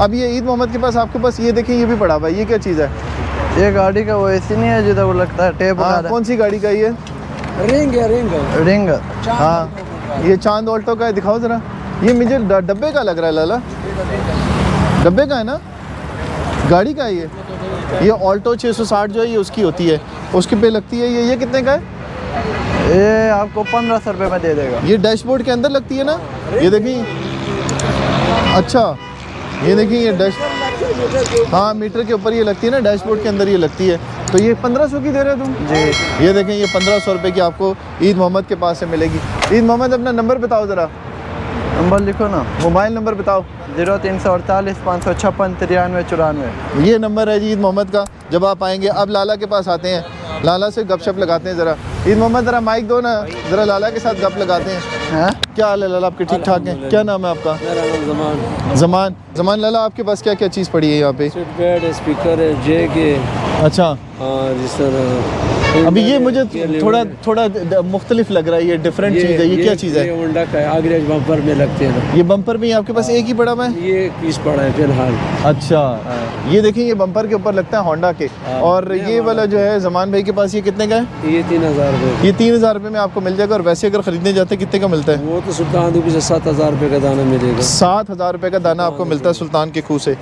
अब ये ईद मोहम्मद के पास आपके पास ये देखें, ये भी पड़ा हुआ है, ये क्या चीज़ है? ये गाड़ी का वो ऐसी नहीं है जिधर वो लगता है टेप हाँ, वगैरह। कौन सी गाड़ी का ये? रिंग है, रिंग रिंग। हाँ, ये चांद ऑल्टो का है, दिखाओ ज़रा। ये मुझे डब्बे का लग रहा है लाला, डब्बे का है ना, गाड़ी का है ये ऑल्टो 660 जो है ये उसकी होती है, उसके पे लगती है ये कितने का है? ये आपको 1500 रुपये में दे देगा। ये डैशबोर्ड के अंदर लगती है ना, ये देखिए। अच्छा, ये देखिए ये डैश, हाँ मीटर के ऊपर ये लगती है ना, डैशबोर्ड के अंदर ये लगती है। तो ये 1500 की दे रहे हो तुम? जी। ये देखें, ये 1500 रुपये की आपको ईद मोहम्मद के पास से मिलेगी। ईद मोहम्मद अपना नंबर बताओ ज़रा, नंबर लिखो ना, मोबाइल नंबर बताओ। 0348 556 93 94। ये नंबर है जी ईद मोहम्मद का। जब आप आएंगे, अब लाला के पास आते हैं, लाला से गपशप लगाते हैं ज़रा। ईद मोहम्मद ज़रा माइक दो ना, ज़रा लाला के साथ गप लगाते हैं। हैं? क्या हाल है लाला, आपके ठीक ठाक हैं? क्या नाम है आपका? मेरा नाम जमान। जमान। जमान लाला, आपके पास क्या क्या चीज़ पड़ी है यहाँ पे? सीट बेड है, स्पीकर है, जैक है। अच्छा, हाँ जिस तरह अभी ये मुझे थोड़ा मुख्तलिफ लग रहा है, ये डिफरेंट चीज़ है, ये क्या चीज़ है? ये होंडा का है, आगे बम्पर में लगते हैं ना। ये बम्पर में आपके पास एक ही पड़ा हुआ है? ये पीस पड़ा है फिलहाल। अच्छा, ये देखिए ये बम्पर के ऊपर लगता है होंडा के। और ये वाला जो है जमान भाई के पास, ये कितने का है? ये 3000 रुपये। ये 3000 रुपये में आपको मिल जाएगा। और वैसे अगर ख़रीदने जाते कितने का मिलता है? वो तो सुल्तान से 7000 रुपये का दाना मिलेगा। 7000 रुपये का दाना आपको मिलता है सुल्तान के खूह से।